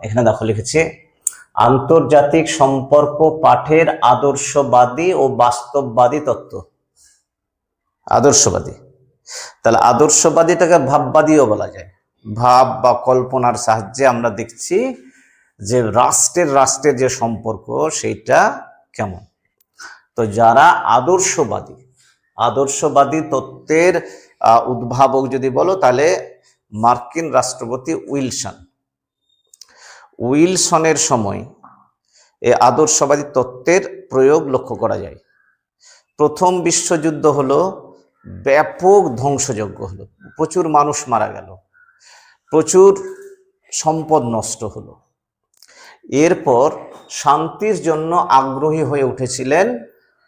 এখানে দেখো লিখেছে আন্তর্জাতিক সম্পর্ক পাঠের আদর্শবাদী ও বাস্তববাদী তত্ত্ব। আদর্শবাদী, তাহলে আদর্শবাদীটাকে ভাববাদীও বলা যায়। ভাব বা কল্পনার সাহায্যে আমরা দেখছি যে রাষ্ট্রের যে সম্পর্ক সেইটা কেমন। তো যারা আদর্শবাদী তত্ত্বের উদ্ভাবক যদি বলো তাহলে মার্কিন রাষ্ট্রপতি উইলসনের সময় এই আদর্শবাদী তত্ত্বের প্রয়োগ লক্ষ্য করা যায়। প্রথম বিশ্বযুদ্ধ হলো ব্যাপক ধ্বংসযজ্ঞ হলো, প্রচুর মানুষ মারা গেল, প্রচুর সম্পদ নষ্ট হলো। এরপর শান্তির জন্য আগ্রহী হয়ে উঠেছিলেন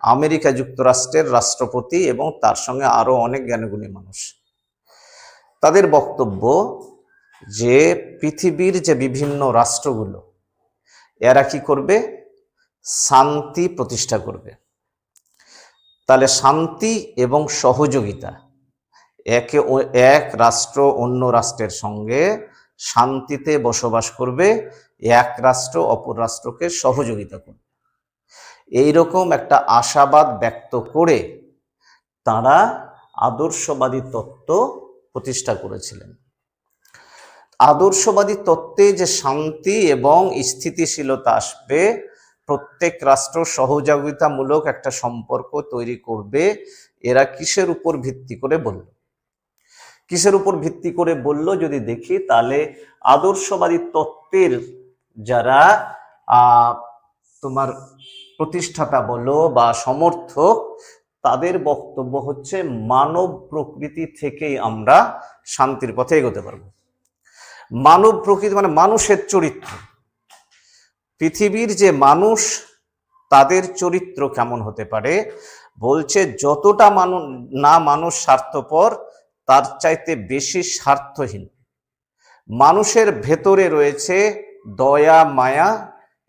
আমেরিকা যুক্তরাষ্ট্রের রাষ্ট্রপতি এবং তার সঙ্গে আরো অনেক জ্ঞানীগুণী মানুষ। তাদের বক্তব্য যে পৃথিবীর যে বিভিন্ন রাষ্ট্রগুলো এরা কি করবে, শান্তি প্রতিষ্ঠা করবে। তাহলে শান্তি এবং সহযোগিতা, এক রাষ্ট্র অন্য রাষ্ট্রের সঙ্গে শান্তিতে বসবাস করবে, এক রাষ্ট্র অপর রাষ্ট্রকে সহযোগিতা করবে, এইরকম একটা আশাবাদ ব্যক্ত করে তারা আদর্শবাদী তত্ত্ব প্রতিষ্ঠা করেছিলেন। আদর্শবাদী তত্ত্বে যে শান্তি এবং স্থিতিশীলতা আসবে, প্রত্যেক রাষ্ট্র সহযোগিতামূলক একটা সম্পর্ক তৈরি করবে, এরা কিসের উপর ভিত্তি করে বলল? কিসের উপর ভিত্তি করে বলল যদি দেখি, তাহলে আদর্শবাদী তত্ত্বের যারা তোমার প্রতিষ্ঠাতা বলো বা সমর্থক, তাদের বক্তব্য হচ্ছে মানব প্রকৃতি থেকেই আমরা শান্তির পথে এগোতে পারবো। মানব প্রকৃতি মানে মানুষের চরিত্র, পৃথিবীর যে মানুষ তাদের চরিত্র কেমন হতে পারে, বলছে যতটা মানুষ স্বার্থপর তার চাইতে বেশি স্বার্থহীন। মানুষের ভেতরে রয়েছে দয়া, মায়া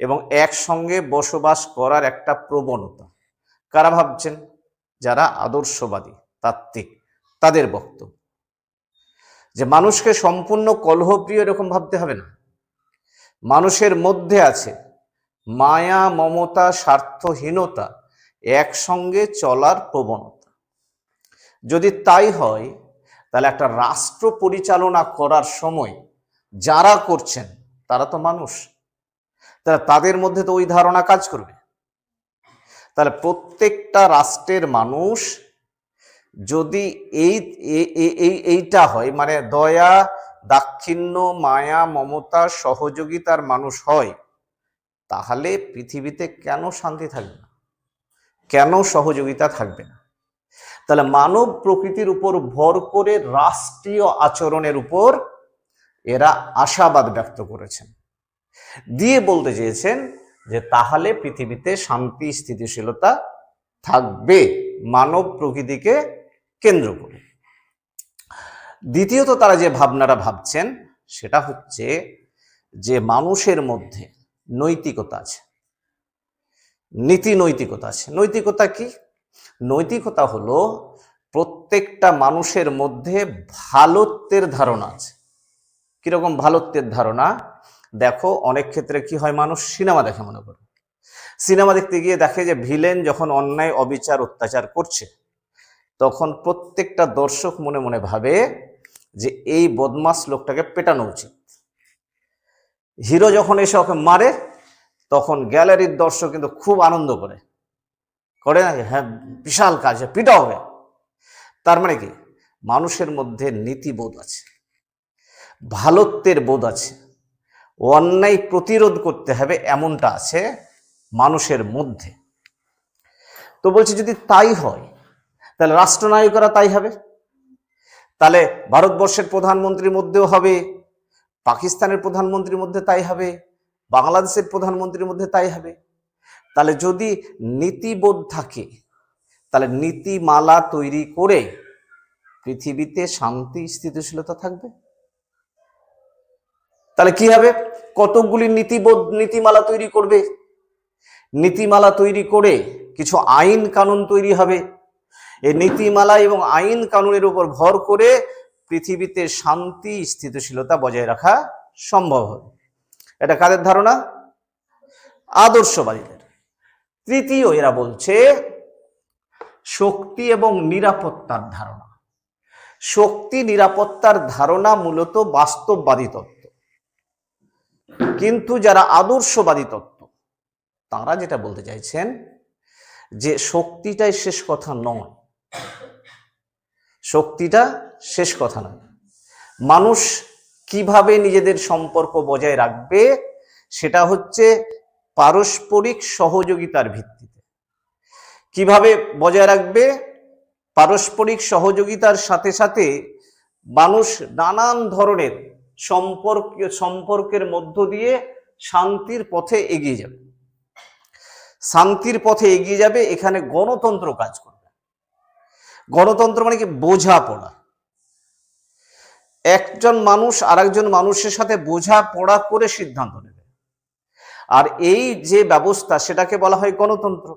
এবং একসঙ্গে বসবাস করার একটা প্রবণতা। কারা ভাবছেন? যারা আদর্শবাদী তাত্ত্বিক, তাদের বক্তব্য যে মানুষকে সম্পূর্ণ কলহপ্রিয় এরকম ভাবতে হবে না, মানুষের মধ্যে আছে মায়া, মমতা, স্বার্থহীনতা, একসঙ্গে চলার প্রবণতা। যদি তাই হয় তাহলে একটা রাষ্ট্র পরিচালনা করার সময় যারা করছেন তারা তো মানুষ, তাদের মধ্যে তো ওই ধারণা কাজ করবে। তাহলে প্রত্যেকটা রাষ্ট্রের মানুষ যদি এইটা হয়, মানে দয়া, দাক্ষিণ্য, মায়া, মমতা, সহযোগিতার মানুষ হয়, তাহলে পৃথিবীতে কেন শান্তি থাকবে না, কেন সহযোগিতা থাকবে না? তাহলে মানব প্রকৃতির উপর ভর করে রাষ্ট্রীয় আচরণের উপর এরা আশাবাদ ব্যক্ত করেছেন, দিয়ে বলতে চেয়েছেন যে তাহলে পৃথিবীতে শান্তি, স্থিতিশীলতা থাকবে মানব প্রকৃতিকে কেন্দ্র করে। দ্বিতীয়ত তারা যে ভাবনাটা ভাবছেন সেটা হচ্ছে যে মানুষের মধ্যে নৈতিকতা আছে, নৈতিকতা আছে। নৈতিকতা কি? নৈতিকতা হলো প্রত্যেকটা মানুষের মধ্যে ভালোত্বের ধারণা আছে। কিরকম ভালোত্বের ধারণা? দেখো অনেক ক্ষেত্রে কি হয়, মানুষ সিনেমা দেখে, মনে করো সিনেমা দেখতে গিয়ে দেখে যে ভিলেন যখন অন্যায়, অবিচার, অত্যাচার করছে, তখন প্রত্যেকটা দর্শক মনে মনে ভাবে যে এই বদমাস লোকটাকে পেটানো উচিত। হিরো যখন এসে ওকে মারে, তখন গ্যালারির দর্শক কিন্তু খুব আনন্দ করে না, হ্যাঁ বিশাল কাজ, পিটা হবে। তার মানে কি? মানুষের মধ্যে নীতিবোধ আছে, ভালোত্বের বোধ আছে, অন্যায় প্রতিরোধ করতে হবে এমনটা আছে মানুষের মধ্যে। তো বলছি যদি তাই হয় তাহলে রাষ্ট্রনায়করা তাই হবে, তাহলে ভারতবর্ষের প্রধানমন্ত্রীর মধ্যেও হবে, পাকিস্তানের প্রধানমন্ত্রীর মধ্যে তাই হবে, বাংলাদেশের প্রধানমন্ত্রীর মধ্যে তাই হবে। তাহলে যদি নীতিবোধ থাকে তাহলে নীতিমালা তৈরি করে পৃথিবীতে শান্তি, স্থিতিশীলতা থাকবে। তাহলে কি হবে? কতকগুলি নীতিমালা তৈরি করবে, নীতিমালা তৈরি করে কিছু আইন কানুন তৈরি হবে। এই নীতিমালা এবং আইন কানুনের উপর ভর করে পৃথিবীতে শান্তি, স্থিতিশীলতা বজায় রাখা সম্ভব হবে। এটা কাদের ধারণা? আদর্শবাদীদের। তৃতীয়, এরা বলছে শক্তি এবং নিরাপত্তার ধারণা। শক্তি নিরাপত্তার ধারণা মূলত বাস্তববাদী তত্ত্ব, কিন্তু যারা আদর্শবাদী তত্ত্ব তারা যেটা বলতে চাইছেন যে শক্তিটাই শেষ কথা নয়, শক্তিটা শেষ কথা নয়। মানুষ কিভাবে নিজেদের সম্পর্ক বজায় রাখবে সেটা হচ্ছে পারস্পরিক সহযোগিতার ভিত্তিতে। কিভাবে বজায় রাখবে? পারস্পরিক সহযোগিতার সাথে সাথে মানুষ নানান ধরনের সম্পর্কের মধ্য দিয়ে শান্তির পথে এগিয়ে যাবে। শান্তির পথে এগিয়ে যাবে, এখানে গণতন্ত্র কাজ করবে। গণতন্ত্র মানে কি? বোঝাপড়া। একজন মানুষ আরেকজন মানুষের সাথে বোঝাপড়া করে সিদ্ধান্ত নেবে, আর এই যে ব্যবস্থা সেটাকে বলা হয় গণতন্ত্র।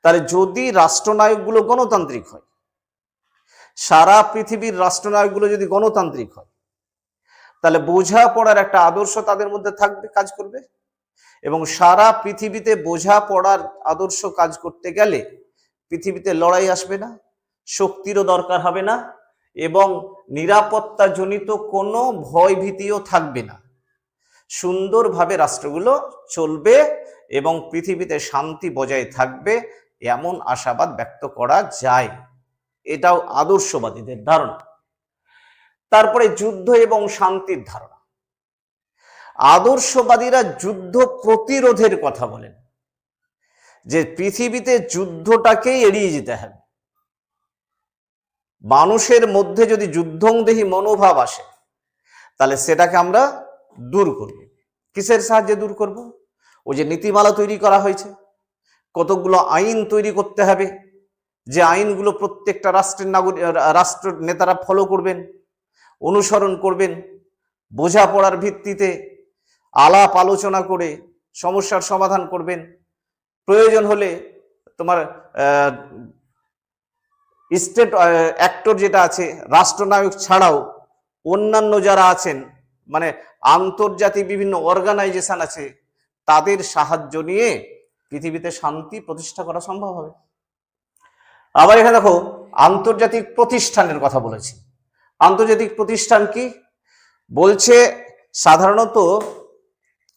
তাহলে যদি রাষ্ট্রনায়কগুলো গণতান্ত্রিক হয়, সারা পৃথিবীর রাষ্ট্রনায়কগুলো যদি গণতান্ত্রিক হয়, তাহলে বোঝাপড়ার একটা আদর্শ তাদের মধ্যে থাকবে, কাজ করবে। এবং সারা পৃথিবীতে বোঝাপড়ার আদর্শ কাজ করতে গেলে পৃথিবীতে লড়াই আসবে না, শক্তিরও দরকার হবে না, এবং নিরাপত্তাজনিত কোনো ভয় ভীতিও থাকবে না। সুন্দরভাবে রাষ্ট্রগুলো চলবে এবং পৃথিবীতে শান্তি বজায় থাকবে, এমন আশাবাদ ব্যক্ত করা যায়। এটাও আদর্শবাদীদের ধারণা। তারপরে যুদ্ধ এবং শান্তির ধারণা। আদর্শবাদীরা যুদ্ধ প্রতিরোধের কথা বলেন, যে পৃথিবীতে যুদ্ধটাকেই এড়িয়ে যেতে হবে। মানুষের মধ্যে যদি যুদ্ধংদেহী মনোভাব আসে তাহলে সেটাকে আমরা দূর করব। কিসের সাহায্যে দূর করব? ওই যে নীতিমালা তৈরি করা হয়েছে, কতগুলো আইন তৈরি করতে হবে, যে আইনগুলো প্রত্যেকটা রাষ্ট্র নেতারা ফলো করবেন, অনুসরণ করবেন, বোঝাপড়ার ভিত্তিতে আলাপ আলোচনা করে সমস্যার সমাধান করবেন। প্রয়োজন হলে তোমার স্টেট অ্যাক্টর যেটা আছে, রাষ্ট্রনায়ক ছাড়াও অন্যান্য যারা আছেন, মানে আন্তর্জাতিক বিভিন্ন অর্গানাইজেশন আছে, তাদের সাহায্য নিয়ে পৃথিবীতে শান্তি প্রতিষ্ঠা করা সম্ভব হবে। আবার এখানে দেখো আন্তর্জাতিক প্রতিষ্ঠানের কথা বলেছি। আন্তর্জাতিক প্রতিষ্ঠান কি বলছে? সাধারণত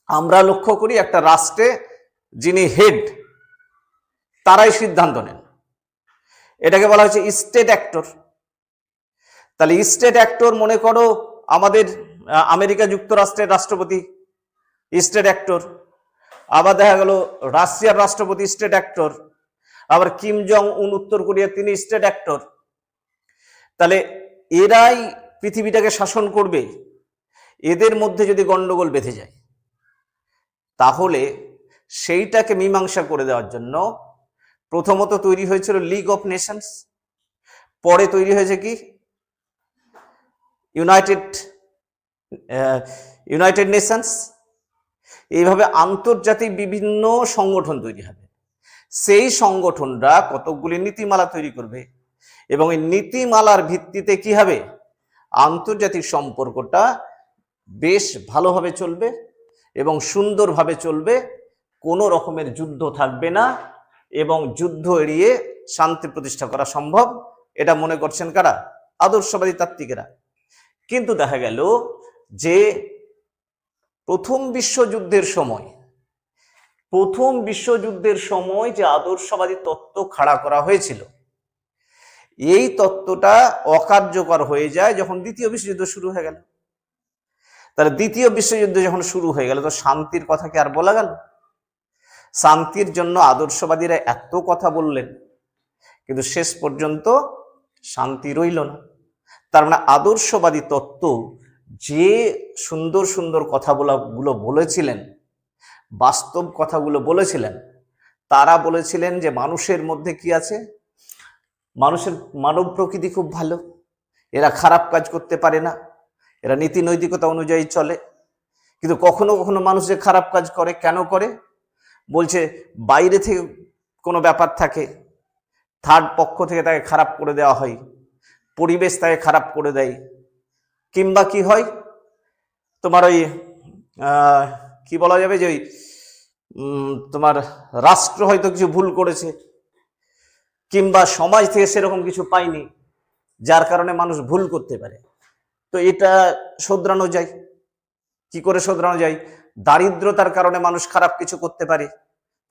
আমরা লক্ষ্য করি একটা রাষ্ট্রে যিনি হেড তারাই সিদ্ধান্ত নেন, এটাকে বলা হচ্ছে স্টেট অ্যাক্টর। তাহলে স্টেট অ্যাক্টর মনে করো আমাদের আমেরিকা যুক্তরাষ্ট্রের রাষ্ট্রপতি স্টেট অ্যাক্টর, আবার দেখা গেল রাশিয়ার রাষ্ট্রপতি স্টেট অ্যাক্টর, আবার কিম জং উন উত্তর কোরিয়া তিনি স্টেট অ্যাক্টর। তাহলে এরাই পৃথিবীটাকে শাসন করবে। এদের মধ্যে যদি গন্ডগোল বেঁধে যায় তাহলে সেইটাকে মীমাংসা করে দেওয়ার জন্য প্রথমত তৈরি হয়েছিল লিগ অফ নেশনস, পরে তৈরি হয়েছে কি ইউনাইটেড নেশনস। এইভাবে আন্তর্জাতিক বিভিন্ন সংগঠন তৈরি হবে। সেই সংগঠনরা কতকগুলি নীতিমালা তৈরি করবে এবং এই নীতিমালার ভিত্তিতে কি হবে? আন্তর্জাতিক সম্পর্কটা বেশ ভালোভাবে চলবে এবং সুন্দরভাবে চলবে, কোনো রকমের যুদ্ধ থাকবে না এবং যুদ্ধ এড়িয়ে শান্তি প্রতিষ্ঠা করা সম্ভব। এটা মনে করছেন কারা? আদর্শবাদী তাত্ত্বিকেরা। কিন্তু দেখা গেল যে প্রথম বিশ্বযুদ্ধের সময় যে আদর্শবাদী তত্ত্ব খাড়া করা হয়েছিল, এই তত্ত্বটা অকার্যকর হয়ে যায় যখন দ্বিতীয় বিশ্বযুদ্ধ শুরু হয়ে গেল। তাহলে দ্বিতীয় বিশ্বযুদ্ধ যখন শুরু হয়ে গেল তো শান্তির কথা কি আর বলা গেল? শান্তির জন্য আদর্শবাদীরা এত কথা বললেন, কিন্তু শেষ পর্যন্ত শান্তি রইল না। তার মানে আদর্শবাদী তত্ত্ব যে সুন্দর সুন্দর কথাগুলো বলেছিলেন, বাস্তব কথাগুলো বলেছিলেন, তারা বলেছিলেন যে মানুষের মধ্যে কি আছে? মানুষের মানব প্রকৃতি খুব ভালো, এরা খারাপ কাজ করতে পারে না, এরা নীতি নৈতিকতা অনুযায়ী চলে। কিন্তু কখনো কখনো মানুষ যে খারাপ কাজ করে, কেন করে? বলছে বাইরে থেকে কোনো ব্যাপার থাকে, থার্ড পক্ষ থেকে তাকে খারাপ করে দেওয়া হয়, পরিবেশ তাকে খারাপ করে দেয়, কিংবা কি হয় তোমার ওই কি বলা যাবে যে তোমার রাষ্ট্র হয়তো কিছু ভুল করেছে, কিংবা সমাজ থেকে সেরকম কিছু পায়নি, যার কারণে মানুষ ভুল করতে পারে। তো এটা শোধরানো যায়। কি করে শোধরানো যায়? দারিদ্রতার কারণে মানুষ খারাপ কিছু করতে পারে,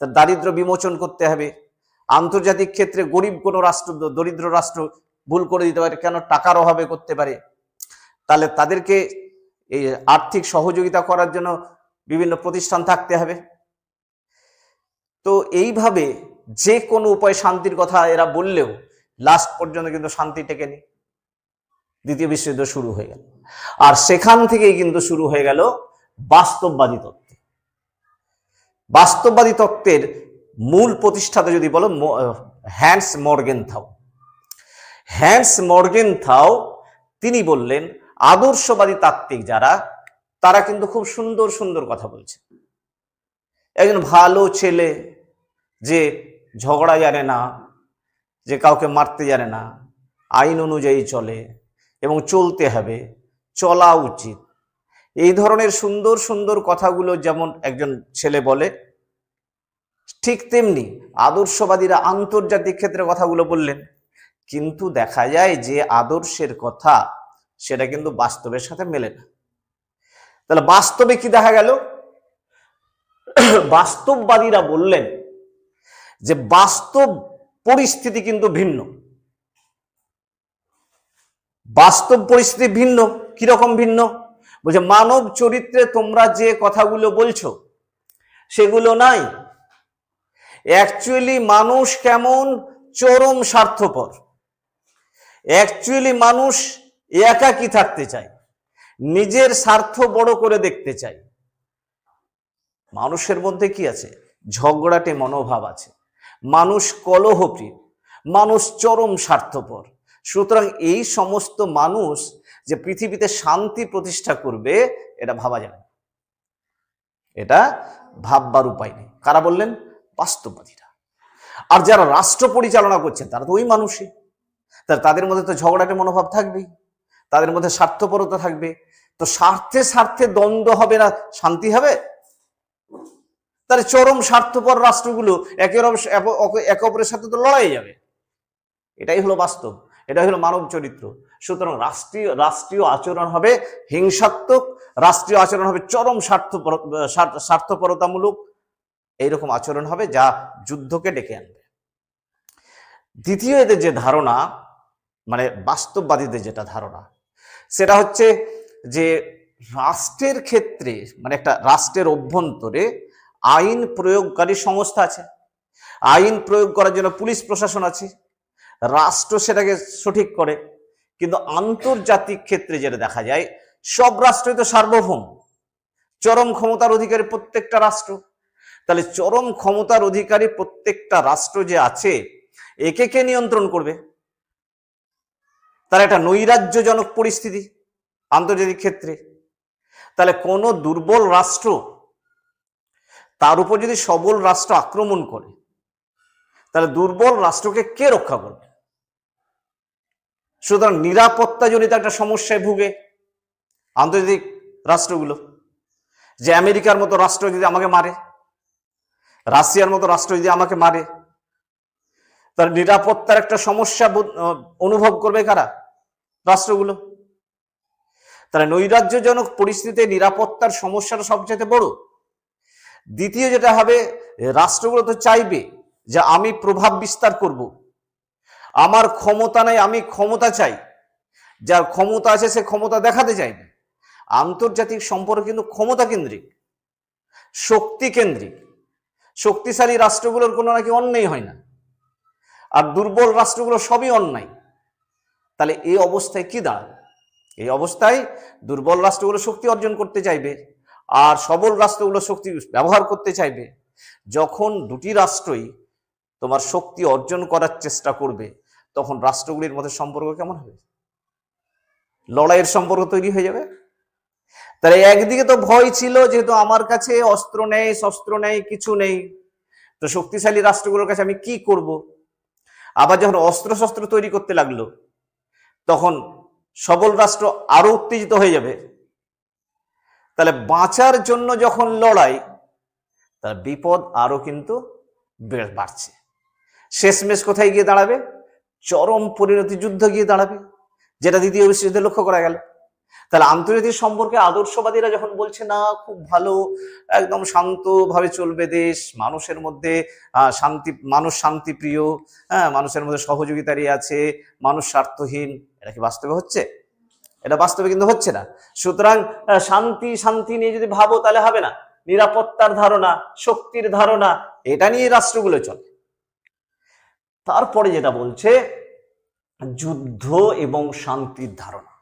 তার দারিদ্র বিমোচন করতে হবে। আন্তর্জাতিক ক্ষেত্রে গরিব কোনো রাষ্ট্র, দরিদ্র রাষ্ট্র ভুল করে দিতে পারে, কেন? টাকার অভাবে করতে পারে। তাহলে তাদেরকে এই আর্থিক সহযোগিতা করার জন্য বিভিন্ন প্রতিষ্ঠান থাকতে হবে। তো এইভাবে যে কোনো উপায়ে শান্তির কথা এরা বললেও লাস্ট পর্যন্ত কিন্তু শান্তি টেকেনি। দ্বিতীয় বিশ্বযুদ্ধ শুরু হয়ে গেল, আর সেখান থেকেই কিন্তু শুরু হয়ে গেল বাস্তববাদী তত্ত্ব। বাস্তববাদী তত্ত্বের মূল প্রতিষ্ঠাতা যদি বলো হ্যান্স মর্গেনথাউ। হ্যান্স মর্গেনথাউ তিনি বললেন আদর্শবাদী তাত্ত্বিক যারা, তারা কিন্তু খুব সুন্দর সুন্দর কথা বলছে। একজন ভালো ছেলে যে ঝগড়া জানে না, যে কাউকে মারতে জানে না, আইন অনুযায়ী চলে এবং চলতে হবে, চলা উচিত, এই ধরনের সুন্দর সুন্দর কথাগুলো যেমন একজন ছেলে বলে, ঠিক তেমনি আদর্শবাদীরা আন্তর্জাতিক ক্ষেত্রে কথাগুলো বললেন। কিন্তু দেখা যায় যে আদর্শের কথা সেটা কিন্তু বাস্তবের সাথে মেলে না। তাহলে বাস্তবে কি দেখা গেল? বাস্তববাদীরা বললেন যে বাস্তব পরিস্থিতি কিন্তু ভিন্ন। বাস্তব পরিস্থিতি ভিন্ন। কিরকম ভিন্ন? বলছে মানব চরিত্রে তোমরা যে কথাগুলো বলছো সেগুলো নাই। অ্যাকচুয়ালি মানুষ কেমন? চরম স্বার্থপর। অ্যাকচুয়ালি মানুষ একাকী থাকতে চায়, নিজের স্বার্থ বড় করে দেখতে চায়। মানুষের মধ্যে কি আছে? ঝগড়াটে মনোভাব আছে, মানুষ কলহপ্রিয়, মানুষ চরম স্বার্থপর। সুতরাং এই সমস্ত মানুষ যে পৃথিবীতে শান্তি প্রতিষ্ঠা করবে এটা ভাবা যায় না, এটা ভাববার উপায় নেই। কারা বললেন? বাস্তববাদীরা। আর যারা রাষ্ট্র পরিচালনা করছেন তারা তো ওই মানুষই, তাদের মধ্যে তো ঝগড়াটে মনোভাব থাকবেই, তাদের মধ্যে স্বার্থপরতা থাকবে। তো স্বার্থে স্বার্থে দ্বন্দ্ব হবে না, শান্তি হবে? তাহলে চরম স্বার্থপর রাষ্ট্রগুলো একে অপরের সাথে তো লড়াই যাবে। এটাই হলো বাস্তব, এটাই হলো মানব চরিত্র। সুতরাং রাষ্ট্রীয় আচরণ হবে হিংসাত্মক, রাষ্ট্রীয় আচরণ হবে চরম স্বার্থপরতামূলক। এইরকম আচরণ হবে যা যুদ্ধকে ডেকে আনবে। দ্বিতীয় এদের যে ধারণা, মানে বাস্তববাদীদের যেটা ধারণা, সেটা হচ্ছে যে রাষ্ট্রের ক্ষেত্রে, মানে একটা রাষ্ট্রের অভ্যন্তরে আইন প্রয়োগকারী সংস্থা আছে, আইন প্রয়োগ করার জন্য পুলিশ প্রশাসন আছে, রাষ্ট্র সেটাকে সঠিক করে। কিন্তু আন্তর্জাতিক ক্ষেত্রে যেটা দেখা যায়, সব রাষ্ট্রই তো সার্বভৌম, চরম ক্ষমতার অধিকারী প্রত্যেকটা রাষ্ট্র। তাহলে চরম ক্ষমতার অধিকারী প্রত্যেকটা রাষ্ট্র যে আছে, একে কে নিয়ন্ত্রণ করবে? তার একটা নৈরাজ্যজনক পরিস্থিতি আন্তর্জাতিক ক্ষেত্রে। তাহলে কোন দুর্বল রাষ্ট্র, তার উপর যদি সবল রাষ্ট্র আক্রমণ করে, তাহলে দুর্বল রাষ্ট্রকে কে রক্ষা করবে? সুতরাং নিরাপত্তাজনিত একটা সমস্যায় ভুগে আন্তর্জাতিক রাষ্ট্রগুলো। যে আমেরিকার মতো রাষ্ট্র যদি আমাকে মারে, রাশিয়ার মতো রাষ্ট্র যদি আমাকে মারে, তার নিরাপত্তার একটা সমস্যা অনুভব করবে কারা? রাষ্ট্রগুলো। তাহলে নৈরাজ্যজনক পরিস্থিতিতে নিরাপত্তার সমস্যাটা সবচেয়ে বড়। দ্বিতীয় যেটা হবে, রাষ্ট্রগুলো তো চাইবে যে আমি প্রভাব বিস্তার করব, আমার ক্ষমতা নাই, আমি ক্ষমতা চাই, যার ক্ষমতা আছে সে ক্ষমতা দেখাতে চাইবে। আন্তর্জাতিক সম্পর্ক কিন্তু ক্ষমতা কেন্দ্রিক, শক্তি কেন্দ্রিক। শক্তিশালী রাষ্ট্রগুলোর কোনো নাকি অন্যায় হয় না, আর দুর্বল রাষ্ট্রগুলো সবই অন্যায়। তাহলে এই অবস্থায় কি দাঁড়াবে? এই অবস্থায় দুর্বল রাষ্ট্রগুলো শক্তি অর্জন করতে চাইবে, আর সবল রাষ্ট্রগুলো শক্তি ব্যবহার করতে চাইবে। যখন দুটি রাষ্ট্রই তোমার শক্তি অর্জন করার চেষ্টা করবে, তখন রাষ্ট্রগুলির মধ্যে সম্পর্ক কেমন হবে? লড়াইয়ের সম্পর্ক তৈরি হয়ে যাবে। তাহলে একদিকে তো ভয় ছিল, যেহেতু আমার কাছে অস্ত্র নেই, শস্ত্র নেই, কিছু নেই, তো শক্তিশালী রাষ্ট্রগুলোর কাছে আমি কি করব? আবার যখন অস্ত্র শস্ত্র তৈরি করতে লাগলো, তখন সবল রাষ্ট্র আরো উত্তেজিত হয়ে যাবে। তাহলে বাঁচার জন্য যখন লড়াই, তার বিপদ আরো কিন্তু বাড়ছে। শেষমেশ কোথায় গিয়ে দাঁড়াবে? চরম পরিণতি যুদ্ধ গিয়ে দাঁড়াবে, যেটা দ্বিতীয় বিশ্বযুদ্ধে লক্ষ্য করা গেল। তাহলে আন্তর্জাতিক সম্পর্কে আদর্শবাদীরা যখন বলছে না খুব ভালো, একদম শান্তভাবে চলবে দেশ, মানুষের মধ্যে শান্তি, মানুষ শান্তিপ্রিয়, হ্যাঁ, মানুষের মধ্যে সহযোগিতারই আছে, মানুষ স্বার্থহীন, এটা কি বাস্তবে হচ্ছে? এটা বাস্তবে কিন্তু হচ্ছে না। সুতরাং শান্তি শান্তি নিয়ে যদি ভাবো তাহলে হবে না। নিরাপত্তার ধারণা, শক্তির ধারণা, এটা নিয়ে রাষ্ট্রগুলো চলে। তারপরে যেটা বলছে যুদ্ধ এবং শান্তির ধারণা।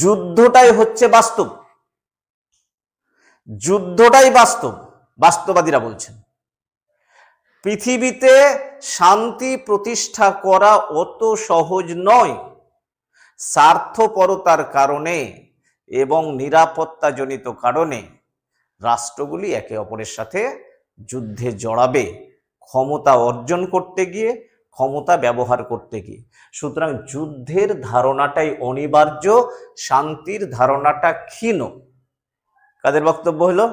যুদ্ধটাই হচ্ছে বাস্তব, যুদ্ধটাই বাস্তব। বাস্তববাদীরা বলছেন পৃথিবীতে শান্তি প্রতিষ্ঠা করা অত সহজ নয়। স্বার্থপরতার কারণে এবং নিরাপত্তাজনিত কারণে রাষ্ট্রগুলি একে অপরের সাথে যুদ্ধে জড়াবে, ক্ষমতা অর্জন করতে গিয়ে, ক্ষমতা ব্যবহার করতে গিয়ে। সুতরাং যুদ্ধের ধারণাটাই অনিবার্য, শান্তির ধারণাটা ক্ষীণ। কাদের বক্তব্য হলো?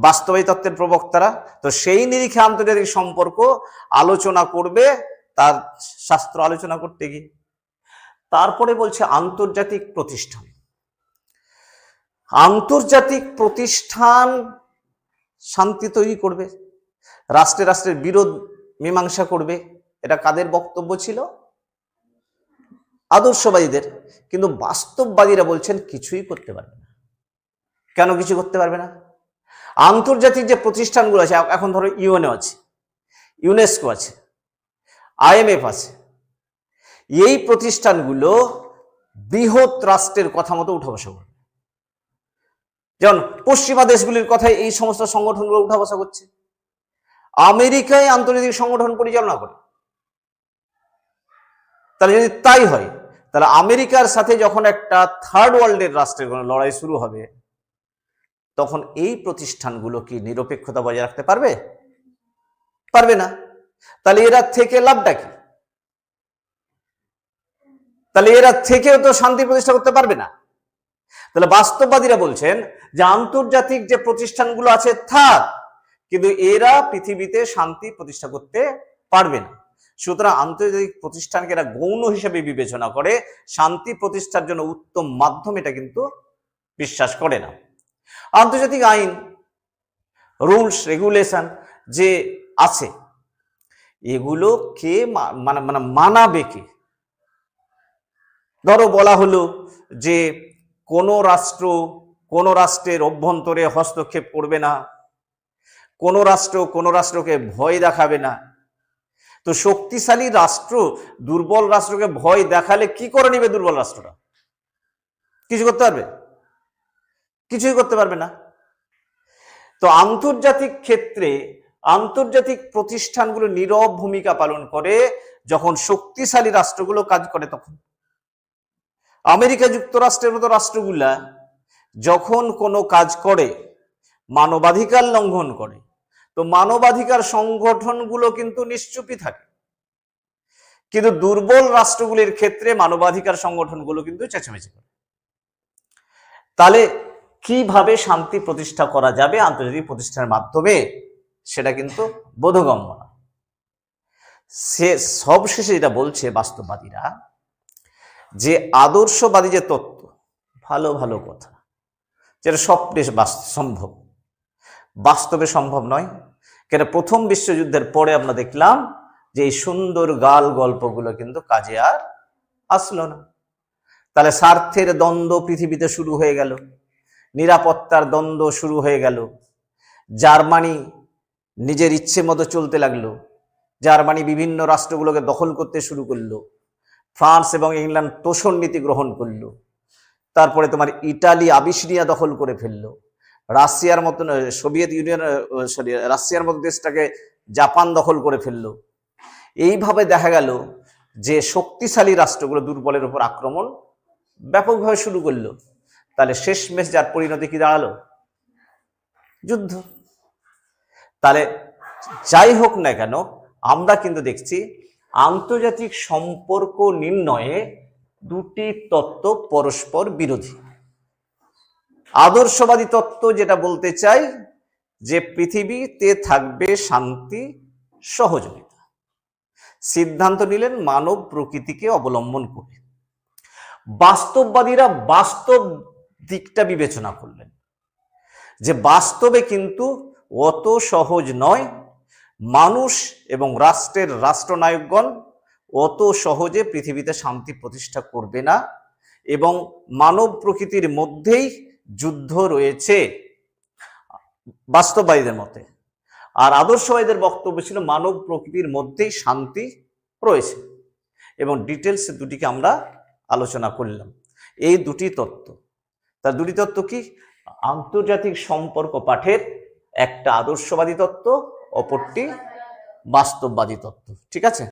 বাস্তবায়ী তত্ত্বের প্রবক্তারা। তো সেই নিরিখে আন্তর্জাতিক সম্পর্ক আলোচনা করবে, তার শাস্ত্র আলোচনা করতে গিয়ে। তারপরে বলছে আন্তর্জাতিক প্রতিষ্ঠান। আন্তর্জাতিক প্রতিষ্ঠান শান্তি তৈরি করবে, রাষ্ট্রে রাষ্ট্রের বিরোধ মীমাংসা করবে। এটা কাদের বক্তব্য ছিল? আদর্শবাদীদের। কিন্তু বাস্তববাদীরা বলছেন কিছুই করতে পারবে না। কেন কিছু করতে পারবে না? আন্তর্জাতিক যে প্রতিষ্ঠানগুলো আছে, এখন ধরো ইউএনও আছে, ইউনেস্কো আছে, আইএমএফ আছে, এই প্রতিষ্ঠানগুলো বৃহৎ রাষ্ট্রের কথা মতো উঠা বসা করবে। যেমন পশ্চিমা দেশগুলির কথায় এই সমস্ত সংগঠনগুলো উঠা বসা করছে। আমেরিকায় আন্তর্জাতিক সংগঠন পরিচালনা করে। তাহলে যদি তাই হয়, তাহলে আমেরিকার সাথে যখন একটা থার্ড ওয়ার্ল্ডের রাষ্ট্রের কোনো লড়াই শুরু হবে, তখন এই প্রতিষ্ঠানগুলো কি নিরপেক্ষতা বজায় রাখতে পারবে? পারবে না। তাহলে এরা থেকে লাভটা কি? তাহলে এরা থেকেও তো শান্তি প্রতিষ্ঠা করতে পারবে না। তাহলে বাস্তববাদীরা বলছেন যে আন্তর্জাতিক যে প্রতিষ্ঠানগুলো আছে থাক, কিন্তু এরা পৃথিবীতে শান্তি প্রতিষ্ঠা করতে পারবে না। সুতরাং আন্তর্জাতিক প্রতিষ্ঠানকে এরা গৌণ হিসেবে বিবেচনা করে, শান্তি প্রতিষ্ঠার জন্য উত্তম মাধ্যম এটা কিন্তু বিশ্বাস করে না। আন্তর্জাতিক আইন, রুলস, রেগুলেশন যে আছে, এগুলো কে মানে মানাবে কে? ধরো বলা হলো যে কোনো রাষ্ট্রের অভ্যন্তরে হস্তক্ষেপ করবে না, কোনো রাষ্ট্রকে ভয় দেখাবে না। তো শক্তিশালী রাষ্ট্র দুর্বল রাষ্ট্রকে ভয় দেখালে কি করে নিবে দুর্বল রাষ্ট্রটা? কিছু করতে পারবে? কিছুই করতে পারবে না। তো আন্তর্জাতিক ক্ষেত্রে আন্তর্জাতিক প্রতিষ্ঠানগুলো নীরব ভূমিকা পালন করে যখন শক্তিশালী রাষ্ট্রগুলো কাজ করে। তখন আমেরিকা যুক্তরাষ্ট্রের মতো রাষ্ট্রগুলা যখন কোনো কাজ করে, মানবাধিকার লঙ্ঘন করে, তো মানবাধিকার সংগঠনগুলো কিন্তু নিশ্চুপই থাকে। কিন্তু দুর্বল রাষ্ট্রগুলির ক্ষেত্রে মানবাধিকার সংগঠনগুলো কিন্তু চেঁচামেচি করে। তাহলে কিভাবে শান্তি প্রতিষ্ঠা করা যাবে আন্তর্জাতিক প্রতিষ্ঠানের মাধ্যমে, সেটা কিন্তু বোধগম্য না। সে সবশেষে যেটা বলছে বাস্তববাদীরা, যে আদর্শবাদী যে তত্ত্ব, ভালো ভালো কথা, যেটা স্বপ্নে সম্ভব, বাস্তবে সম্ভব নয়। কেন? প্রথম বিশ্বযুদ্ধের পরে আমরা দেখলাম যে এই সুন্দর গাল গল্পগুলো কিন্তু কাজে আর আসলো না। তাহলে স্বার্থের দ্বন্দ্ব পৃথিবীতে শুরু হয়ে গেল, নিরাপত্তার দ্বন্দ্ব শুরু হয়ে গেল। জার্মানি নিজের ইচ্ছে মতো চলতে লাগলো, জার্মানি বিভিন্ন রাষ্ট্রগুলোকে দখল করতে শুরু করলো, ফ্রান্স এবং ইংল্যান্ড তোষণ নীতি গ্রহণ করলো, তারপরে তোমার ইটালি আবিসিনিয়া দখল করে ফেললো, রাশিয়ার মতন রাশিয়ার মতো দেশটাকে জাপান দখল করে ফেললো। এইভাবে দেখা গেল যে শক্তিশালী রাষ্ট্রগুলো দুর্বলের উপর আক্রমণ ব্যাপকভাবে শুরু করলো। তাহলে শেষমেশ যার পরিণতি কি দাঁড়ালো? যুদ্ধ। তাহলে যাই হোক না কেন, আমরা কিন্তু দেখছি আন্তর্জাতিক সম্পর্ক নির্ণয়ে দুটি তত্ত্ব পরস্পর বিরোধী। আদর্শবাদী তত্ত্ব যেটা বলতে চাই যে পৃথিবীতে থাকবে শান্তি, সহযোগিতা। সিদ্ধান্ত নিলেন মানব প্রকৃতিকে অবলম্বন করে। বাস্তববাদীরা বাস্তব দিকটা বিবেচনা করলেন যে বাস্তবে কিন্তু অত সহজ নয়, মানুষ এবং রাষ্ট্রের রাষ্ট্রনায়কগণ অত সহজে পৃথিবীতে শান্তি প্রতিষ্ঠা করবে না, এবং মানব প্রকৃতির মধ্যেই যুদ্ধ রয়েছে বাস্তববাদীদের মতে। আর আদর্শবাদীদের বক্তব্য ছিল মানব প্রকৃতির মধ্যেই শান্তি রয়েছে। এবং ডিটেলস দুটিকে আমরা আলোচনা করলাম। এই দুটি তত্ত্ব, তার দুটি তত্ত্ব কি? আন্তর্জাতিক সম্পর্ক পাঠের একটা আদর্শবাদী তত্ত্ব, অপরটি বাস্তববাদী তত্ত্ব। ঠিক আছে।